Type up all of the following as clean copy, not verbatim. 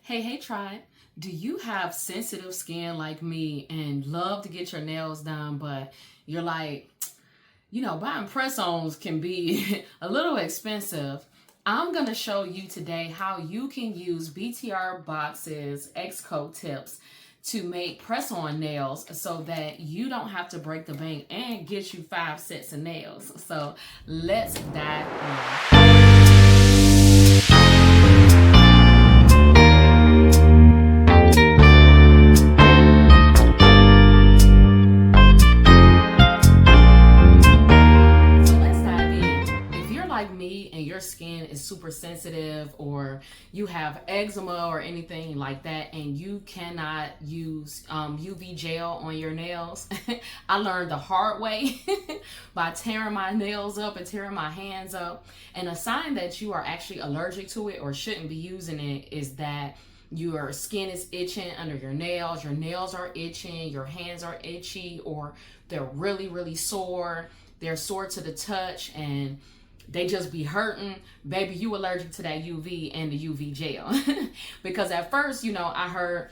Hey, tribe. Do you have sensitive skin like me and love to get your nails done, but you're like, buying press-ons can be a little expensive? I'm going to show you today how you can use BTartBox's XCoat tips to make press-on nails so that you don't have to break the bank and get you 5 sets of nails. So let's dive in. Skin is super sensitive, or you have eczema or anything like that, and you cannot use UV gel on your nails. I learned the hard way by tearing my nails up and tearing my hands up. And a sign that you are actually allergic to it or shouldn't be using it is that your skin is itching under your nails are itching, your hands are itchy, or they're really sore. They're sore to the touch and they just be hurting. Baby, you allergic to that UV and the UV gel. Because at first, I heard,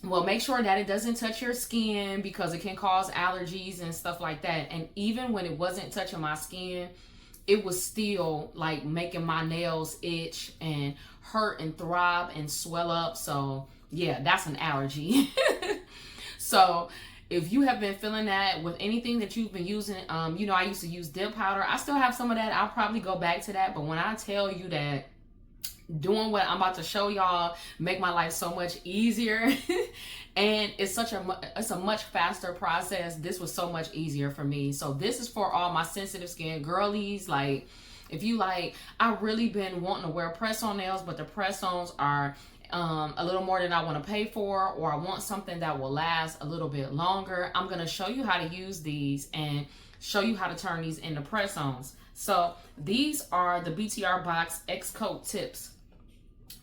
well, make sure that it doesn't touch your skin because it can cause allergies and stuff like that. And even when it wasn't touching my skin, it was still like making my nails itch and hurt and throb and swell up. So yeah, that's an allergy. So if you have been feeling that with anything that you've been using, I used to use dip powder. I still have some of that. I'll probably go back to that. But when I tell you that doing what I'm about to show y'all make my life so much easier, and it's a much faster process. This was so much easier for me. So this is for all my sensitive skin girlies. Like, if you I really been wanting to wear press-on nails, but the press-ons are a little more than I want to pay for, or I want something that will last a little bit longer, I'm going to show you how to use these and show you how to turn these into press-ons. So these are the BTartBox XCoat tips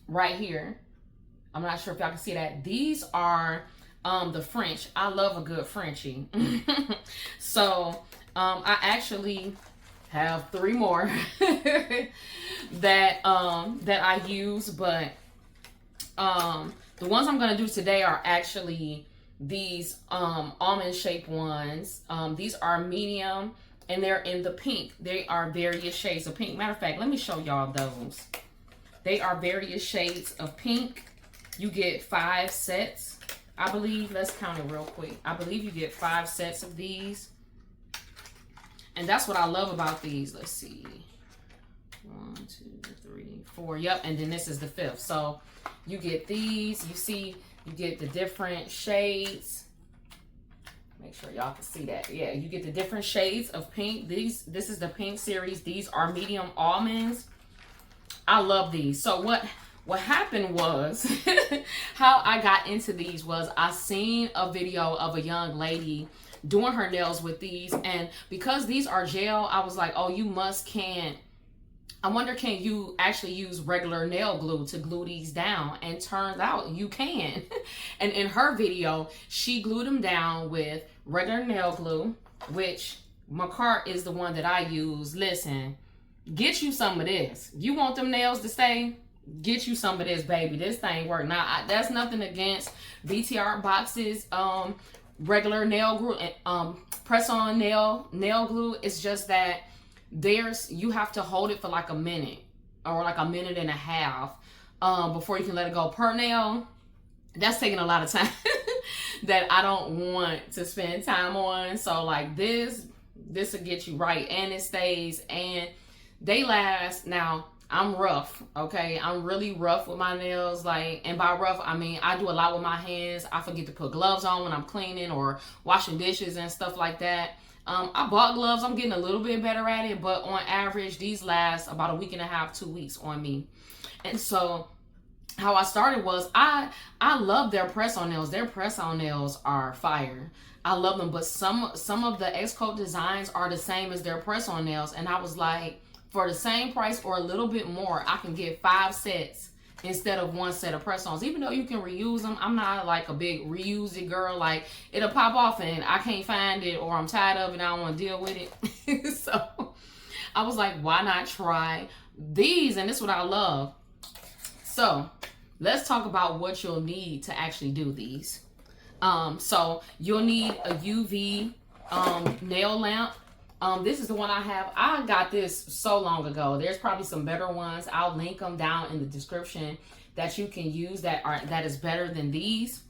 right here. I'm not sure if y'all can see that. These are the French. I love a good Frenchie. So I actually have 3 more that I use, but the ones I'm going to do today are actually these almond shaped ones. These are medium and they're in the pink. They are various shades of pink. Matter of fact, let me show y'all those. They are various shades of pink. You get 5 sets, I believe. Let's count it real quick. I believe you get 5 sets of these. And that's what I love about these. Let's see. 1, 2, 3, 4. Yep, and then this is the 5th. So you get these. You see, you get the different shades. Make sure y'all can see that. Yeah, you get the different shades of pink. This is the pink series. These are medium almonds. I love these. So what happened was, how I got into these was I seen a video of a young lady doing her nails with these, and because these are gel, I was like, oh, I wonder, can you actually use regular nail glue to glue these down? And turns out you can. And in her video, she glued them down with regular nail glue, which Macart is the one that I use. Listen, get you some of this. You want them nails to stay? Get you some of this, baby. This thing work. Now, that's nothing against BTartBox's regular nail glue, press-on nail glue. It's just that you have to hold it for like a minute or like a minute and a half before you can let it go per nail. That's taking a lot of time that I don't want to spend time on. So like this will get you right, and it stays, and they last. Now, I'm rough, okay? I'm really rough with my nails, and by rough, I mean I do a lot with my hands. I forget to put gloves on when I'm cleaning or washing dishes and stuff like that. I bought gloves. I'm getting a little bit better at it, but on average, these last about a week and a half, 2 weeks on me. And so how I started was I love their press-on nails. Their press-on nails are fire. I love them, but some of the XCoat designs are the same as their press-on nails, and I was like, for the same price or a little bit more, I can get 5 sets instead of 1 set of press-ons. Even though you can reuse them, I'm not like a big reuse it girl. Like, it'll pop off and I can't find it, or I'm tired of it and I don't want to deal with it. So I was like, why not try these? And this is what I love. So let's talk about what you'll need to actually do these. So you'll need a UV nail lamp. This is the one I have. I got this so long ago. There's probably some better ones. I'll link them down in the description that you can use that is better than these.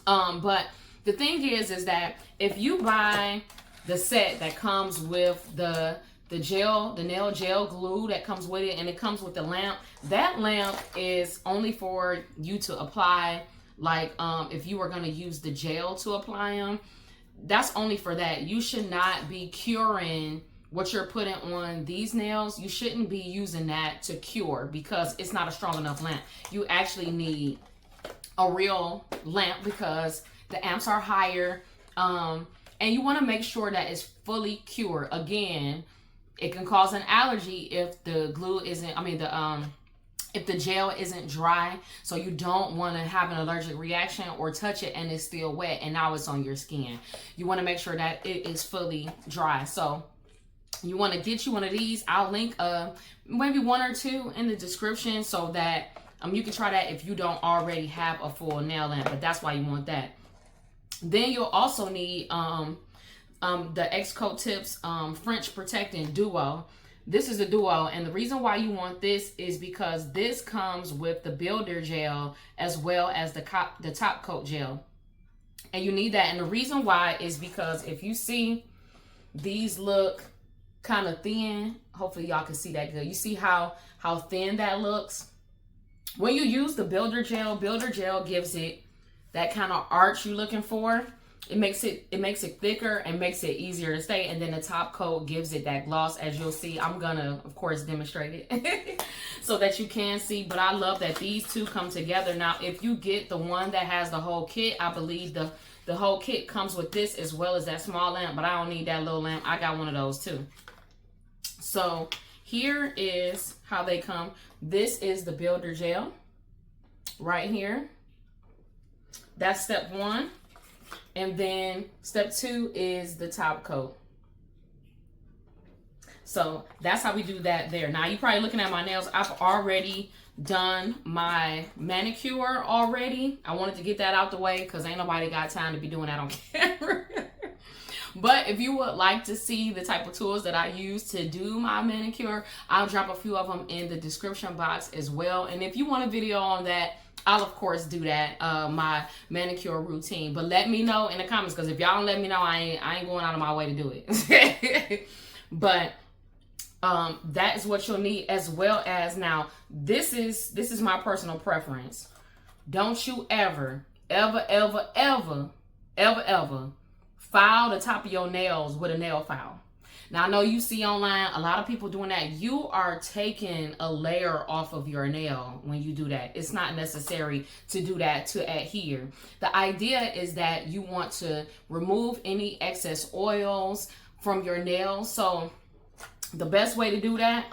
But the thing is that if you buy the set that comes with the nail gel glue that comes with it, and it comes with the lamp, that lamp is only for you to apply, like if you were going to use the gel to apply them, that's only for that. You should not be curing what you're putting on these nails. You shouldn't be using that to cure, because it's not a strong enough lamp. You actually need a real lamp because the amps are higher, and you want to make sure that it's fully cured. Again, it can cause an allergy if the glue isn't, if the gel isn't dry. So you don't want to have an allergic reaction or touch it and it's still wet and now it's on your skin. You want to make sure that it is fully dry. So you want to get you one of these. I'll link maybe one or two in the description so that you can try that if you don't already have a full nail lamp, but that's why you want that. Then you'll also need the XCoat Tips French Protecting Duo. This is a duo, and the reason why you want this is because this comes with the builder gel as well as the top coat gel, and you need that. And the reason why is because if you see, these look kind of thin. Hopefully y'all can see that good. You see how thin that looks? When you use the builder gel gives it that kind of arch you're looking for. It makes it thicker and makes it easier to stay. And then the top coat gives it that gloss, as you'll see. I'm gonna, of course, demonstrate it so that you can see. But I love that these two come together. Now, if you get the one that has the whole kit, I believe the whole kit comes with this as well as that small lamp. But I don't need that little lamp. I got one of those too. So here is how they come. This is the builder gel right here. That's step one. And then step two is the top coat. So that's how we do that there. Now you're probably looking at my nails. I've already done my manicure already. I wanted to get that out the way because ain't nobody got time to be doing that on camera. But if you would like to see the type of tools that I use to do my manicure, I'll drop a few of them in the description box as well. And if you want a video on that, I'll of course do that, my manicure routine. But let me know in the comments, because if y'all don't let me know, I ain't going out of my way to do it. But that is what you'll need, as well as, now this is my personal preference. Don't you ever file the top of your nails with a nail file. Now, I know you see online a lot of people doing that. You are taking a layer off of your nail when you do that. It's not necessary to do that to adhere. The idea is that you want to remove any excess oils from your nails. So the best way to do that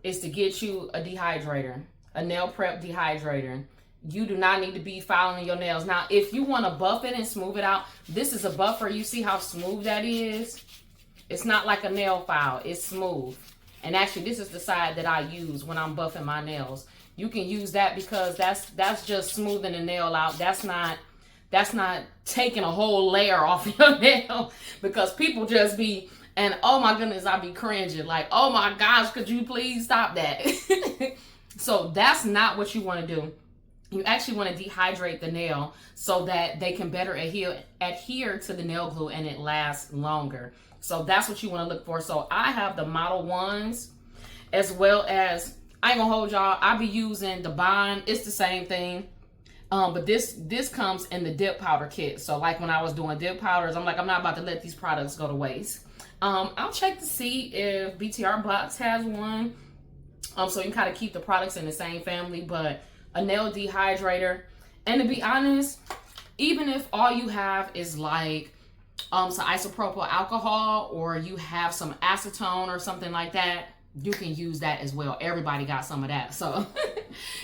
is to get you a dehydrator, a nail prep dehydrator. You do not need to be filing your nails. Now, if you want to buff it and smooth it out, this is a buffer. You see how smooth that is? It's not like a nail file. It's smooth. And actually, this is the side that I use when I'm buffing my nails. You can use that because that's just smoothing the nail out. That's not taking a whole layer off your nail, because people just be, and oh my goodness, I be cringing. Like, oh my gosh, could you please stop that? So that's not what you want to do. You actually want to dehydrate the nail so that they can better adhere to the nail glue and it lasts longer. So that's what you want to look for. So I have the Model 1s, as well as, I ain't gonna hold y'all, I be using the Bond. It's the same thing. But this comes in the dip powder kit. So like when I was doing dip powders, I'm like, I'm not about to let these products go to waste. I'll check to see if BTartBox has one. So you can kind of keep the products in the same family, but a nail dehydrator. And to be honest, even if all you have is like some isopropyl alcohol, or you have some acetone or something like that, you can use that as well. Everybody got some of that, so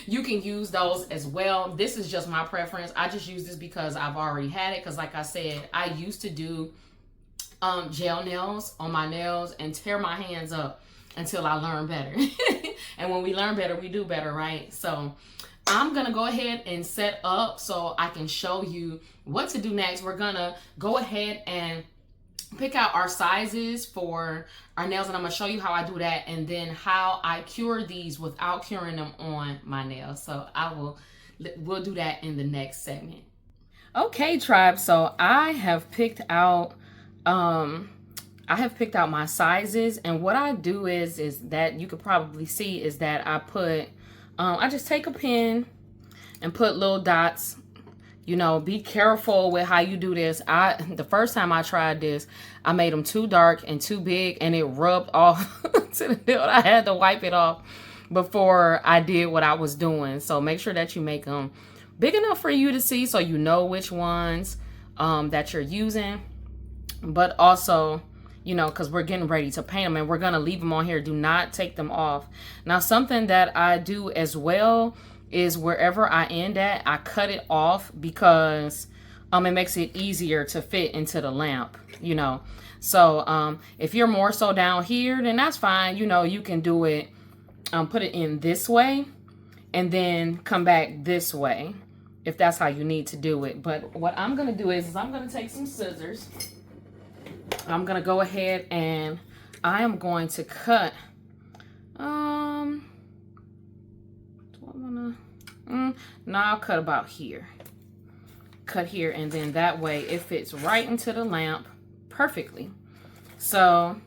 you can use those as well. This is just my preference. I just use this because I've already had it, because like I said, I used to do gel nails on my nails and tear my hands up until I learned better. And when we learn better, we do better, right? So I'm gonna go ahead and set up so I can show you what to do next. We're gonna go ahead and pick out our sizes for our nails, and I'm gonna show you how I do that, and then how I cure these without curing them on my nails. So we'll do that in the next segment. Okay, tribe, so I have picked out my sizes, and what I do is that you could probably see is that I just take a pen and put little dots. You know, be careful with how you do this. The first time I tried this, I made them too dark and too big, and it rubbed off to the nail. I had to wipe it off before I did what I was doing. So make sure that you make them big enough for you to see, so you know which ones that you're using. But also, you know, because we're getting ready to paint them, and we're gonna leave them on here. Do not take them off. Now, something that I do as well is wherever I end at, I cut it off, because it makes it easier to fit into the lamp, you know. So if you're more so down here, then that's fine. You know, you can do it, put it in this way and then come back this way if that's how you need to do it. But what I'm gonna do is I'm gonna take some scissors. I'm gonna go ahead and I am going to cut no, I'll cut about here. Cut here, and then that way it fits right into the lamp perfectly. So I'm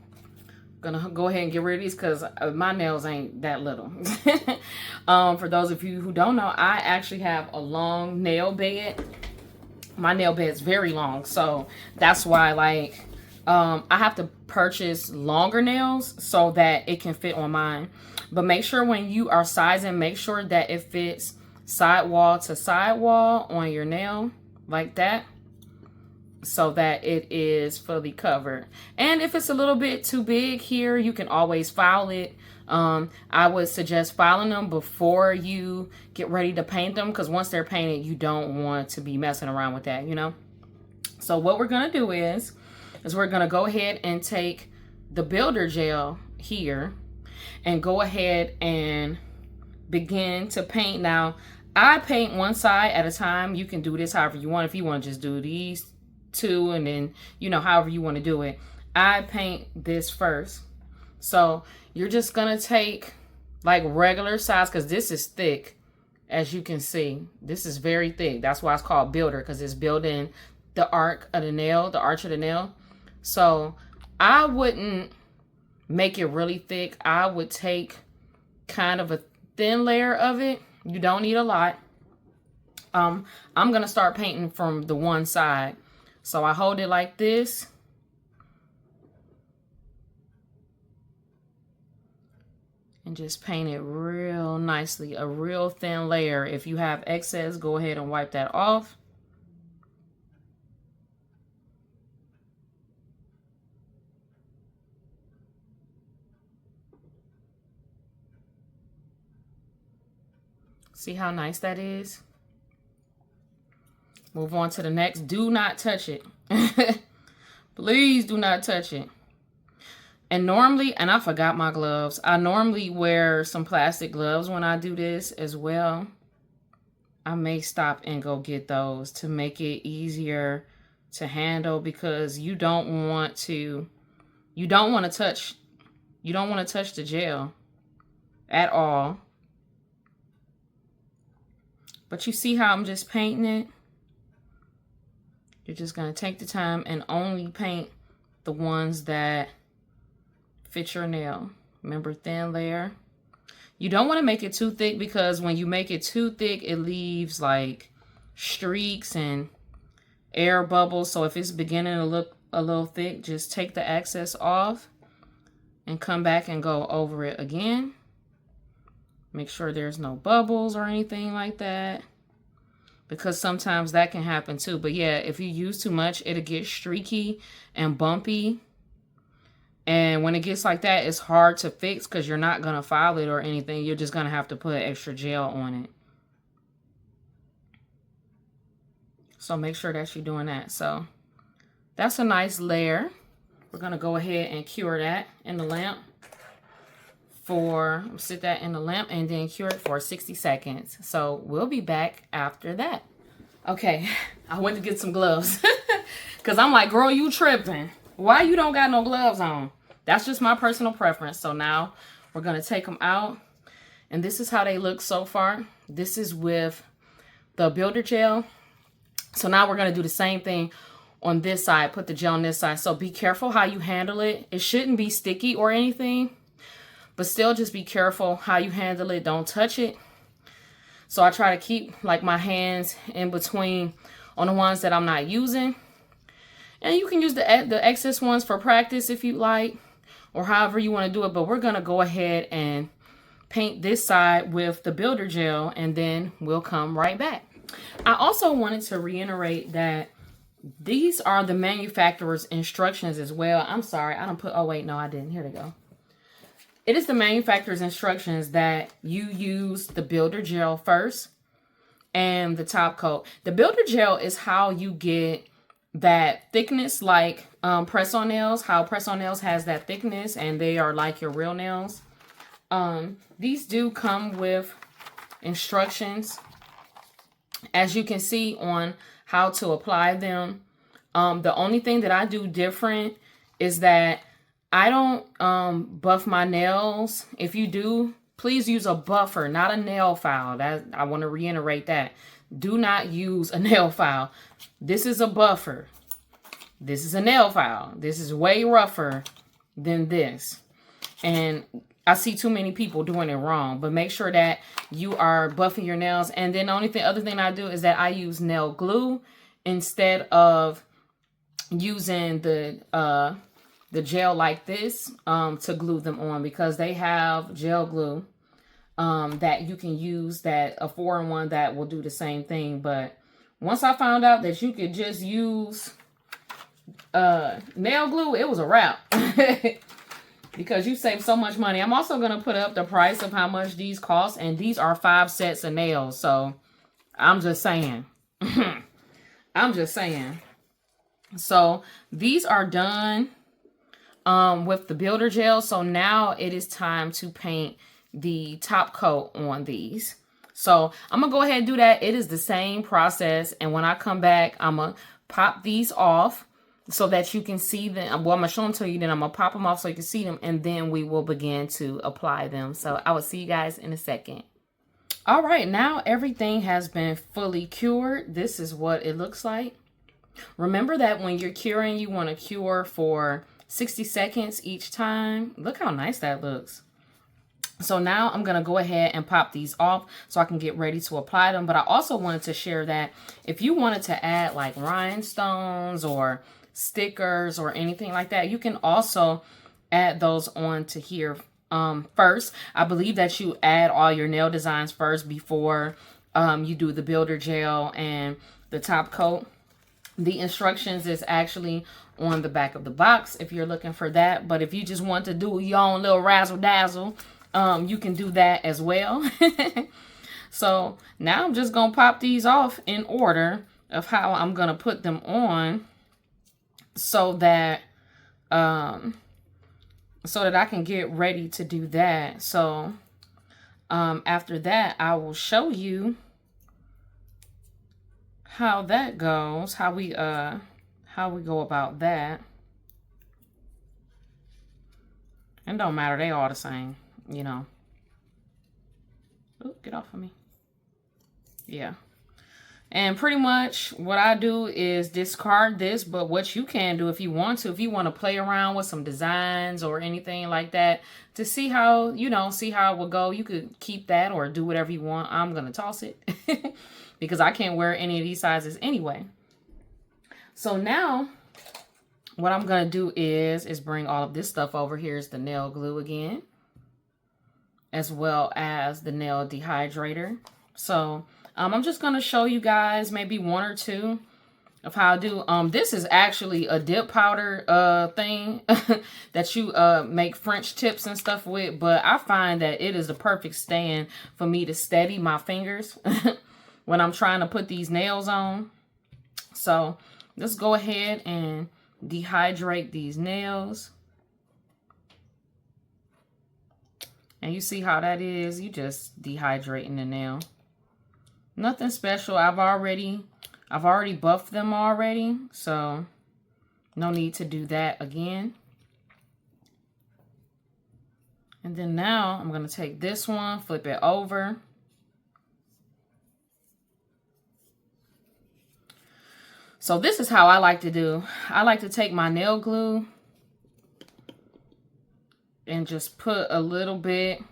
gonna go ahead and get rid of these because my nails ain't that little. For those of you who don't know, I actually have a long nail bed. My nail bed's very long, so that's why, like, I have to purchase longer nails so that it can fit on mine. But make sure when you are sizing, make sure that it fits sidewall to sidewall on your nail like that, so that it is fully covered. And if it's a little bit too big here, you can always file it. I would suggest filing them before you get ready to paint them, because once they're painted, you don't want to be messing around with that, you know. So what we're gonna do is we're gonna go ahead and take the builder gel here and go ahead and begin to paint. Now, I paint one side at a time. You can do this however you want. If you want to just do these two and then, you know, however you want to do it. I paint this first. So you're just going to take like regular size, because this is thick, as you can see. This is very thick. That's why it's called builder, because it's building the arc of the nail, the arch of the nail. So I wouldn't make it really thick. I would take kind of a thin layer of it. You don't need a lot. I'm gonna start painting from the one side. So I hold it like this. And just paint it real nicely, a real thin layer. If you have excess, go ahead and wipe that off. See how nice that is? Move on to the next. Do not touch it. Please do not touch it. And normally, and I forgot my gloves. I normally wear some plastic gloves when I do this as well. I may stop and go get those to make it easier to handle, because you don't want to touch the gel at all. But you see how I'm just painting it? You're just going to take the time and only paint the ones that fit your nail. Remember, thin layer. You don't want to make it too thick, because when you make it too thick, it leaves like streaks and air bubbles. So if it's beginning to look a little thick, just take the excess off and come back and go over it again. Make sure there's no bubbles or anything like that, because sometimes that can happen too. But yeah, if you use too much, it'll get streaky and bumpy. And when it gets like that, it's hard to fix, because you're not going to file it or anything. You're just going to have to put extra gel on it. So make sure that you're doing that. So that's a nice layer. We're going to go ahead and cure that in the lamp for, sit that in the lamp and then cure it for 60 seconds. So we'll be back after that. Okay, I went to get some gloves because I'm like, girl, you tripping. Why you don't got no gloves on? That's just my personal preference. So now we're going to take them out. And this is how they look so far. This is with the builder gel. So now we're going to do the same thing on this side. Put the gel on this side. So be careful how you handle it. It shouldn't be sticky or anything. But still just be careful how you handle it. Don't touch it. So I try to keep like my hands in between on the ones that I'm not using. And you can use the excess ones for practice if you like. Or however you want to do it. But we're going to go ahead and paint this side with the builder gel. And then we'll come right back. I also wanted to reiterate that these are the manufacturer's instructions as well. I'm sorry. I don't put, oh wait, no, I didn't. Here they go. It is the manufacturer's instructions that you use the builder gel first and the top coat. The builder gel is how you get that thickness like press-on nails, how press-on nails has that thickness and they are like your real nails. These do come with instructions, as you can see, on how to apply them. The only thing that I do different is that I don't buff my nails. If you do, please use a buffer, not a nail file. That I want to reiterate that. Do not use a nail file. This is a buffer. This is a nail file. This is way rougher than this. And I see too many people doing it wrong. But make sure that you are buffing your nails. And then the only other thing I do is that I use nail glue instead of using the gel like this to glue them on, because they have gel glue that you can use, that a 4-in-1 that will do the same thing. But once I found out that you could just use nail glue, it was a wrap. Because you save so much money. I'm also going to put up the price of how much these cost. And these are 5 sets of nails. So I'm just saying. I'm just saying. So these are done with the builder gel. So now it is time to paint the top coat on these. So I'm going to go ahead and do that. It is the same process. And when I come back, I'm going to pop these off so that you can see them. Well, I'm going to show them to you. Then I'm going to pop them off so you can see them. And then we will begin to apply them. So I will see you guys in a second. All right. Now everything has been fully cured. This is what it looks like. Remember that when you're curing, you want to cure for 60 seconds each time. Look how nice that looks. So now I'm going to go ahead and pop these off so I can get ready to apply them. But I also wanted to share that if you wanted to add like rhinestones or stickers or anything like that, you can also add those on to here first. I believe that you add all your nail designs first before you do the builder gel and the top coat. The instructions is actually on the back of the box if you're looking for that. But if you just want to do your own little razzle dazzle, you can do that as well. So now I'm just going to pop these off in order of how I'm going to put them on so that I can get ready to do that. So after that, I will show you how that goes, how we go about that. And don't matter, they all the same, you know. Ooh, get off of me. Yeah. And pretty much what I do is discard this, but what you can do if you want to play around with some designs or anything like that to see how, see how it will go, you could keep that or do whatever you want. I'm going to toss it because I can't wear any of these sizes anyway. So now what I'm going to do is bring all of this stuff over. Here's the nail glue again, as well as the nail dehydrator. So I'm just going to show you guys maybe one or two of how I do. This is actually a dip powder thing that you make French tips and stuff with. But I find that it is the perfect stand for me to steady my fingers when I'm trying to put these nails on. So let's go ahead and dehydrate these nails. And you see how that is? You just dehydrating the nail. Nothing special. I've already buffed them already, so no need to do that again. And then now I'm going to take this one, flip it over. So this is how I like to do. I like to take my nail glue and just put a little bit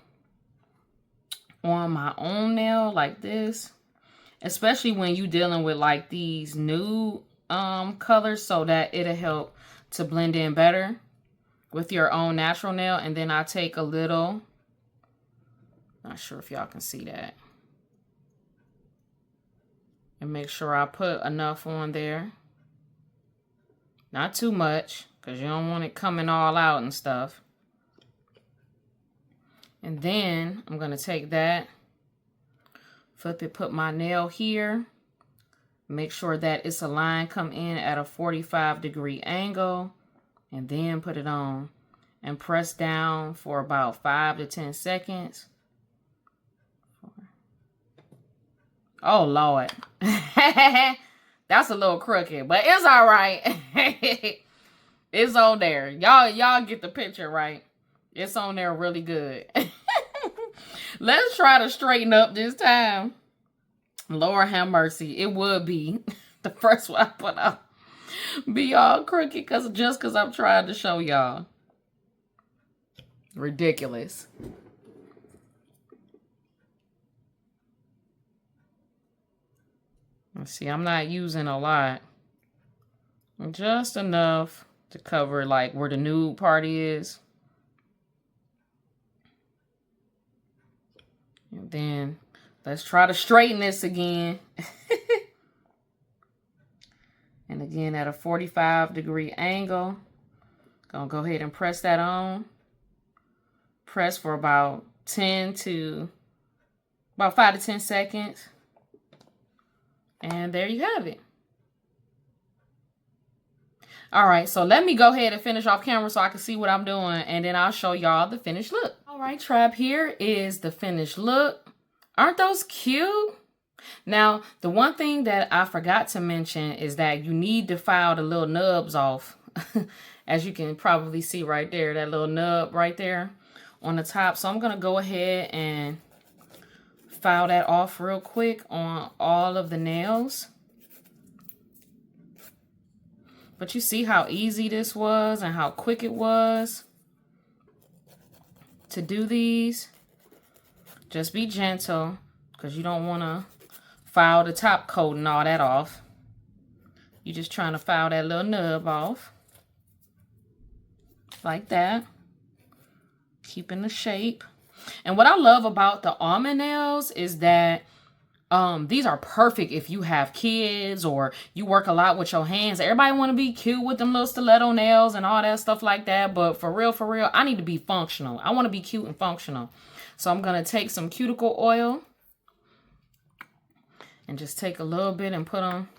on my own nail like this. Especially when you're dealing with like these nude colors, so that it'll help to blend in better with your own natural nail. And then I take a little, not sure if y'all can see that. And make sure I put enough on there. Not too much, because you don't want it coming all out and stuff. And then I'm going to take that, flip it, put my nail here. Make sure that it's a line come in at a 45-degree angle. And then put it on. And press down for about 5 to 10 seconds. Oh, Lord. That's a little crooked, but it's all right. It's on there. Y'all get the picture, right? It's on there really good. Let's try to straighten up this time. Lord have mercy. It would be the first one I put up. Be all crooked just because I'm trying to show y'all. Ridiculous. Let's see, I'm not using a lot. Just enough to cover like where the nude part is. And then let's try to straighten this again. And again at a 45-degree angle. Gonna go ahead and press that on. Press for about 5 to 10 seconds. And there you have it. All right, so let me go ahead and finish off camera so I can see what I'm doing, and then I'll show y'all the finished look. All right, Trap, here is the finished look. Aren't those cute? Now, the one thing that I forgot to mention is that you need to file the little nubs off. As you can probably see right there, that little nub right there on the top. So I'm going to go ahead and file that off real quick on all of the nails. But you see how easy this was and how quick it was to do these. Just be gentle because you don't want to file the top coat and all that off. You're just trying to file that little nub off. Like that. Keeping the shape. And what I love about the almond nails is that these are perfect if you have kids or you work a lot with your hands. Everybody want to be cute with them little stiletto nails and all that stuff like that. But for real, I need to be functional. I want to be cute and functional. So I'm going to take some cuticle oil and just take a little bit and put on.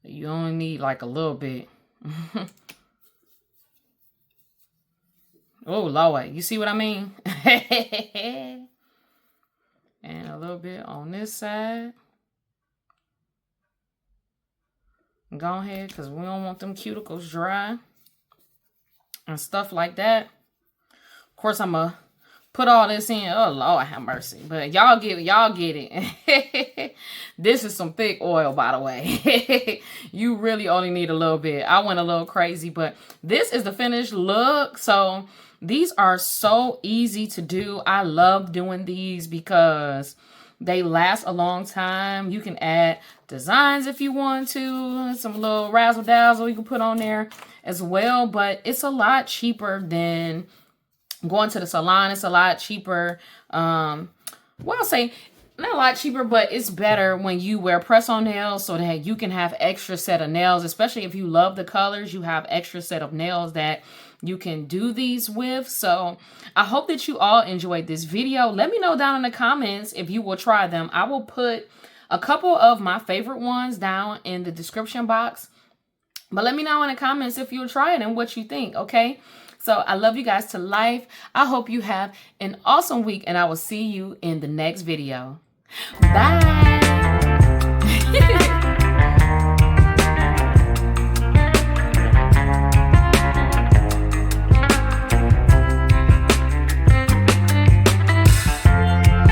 You only need like a little bit. Oh, Lord. You see what I mean? And a little bit on this side. Go ahead, because we don't want them cuticles dry. And stuff like that. Of course, I'm going to put all this in. Oh, Lord have mercy. But y'all get it. This is some thick oil, by the way. You really only need a little bit. I went a little crazy, but this is the finished look. So these are so easy to do. I love doing these because they last a long time. You can add designs if you want to. Some little razzle dazzle you can put on there as well. But it's a lot cheaper than going to the salon. It's a lot cheaper. Well, I'll say not a lot cheaper, but it's better when you wear press-on nails so that you can have extra set of nails. Especially if you love the colors, you have extra set of nails that you can do these with. So I hope that you all enjoyed this video. Let me know down in the comments if you will try them. I will put a couple of my favorite ones down in the description box. But let me know in the comments if you'll try it and what you think, okay? So I love you guys to life. I hope you have an awesome week, and I will see you in the next video. Bye.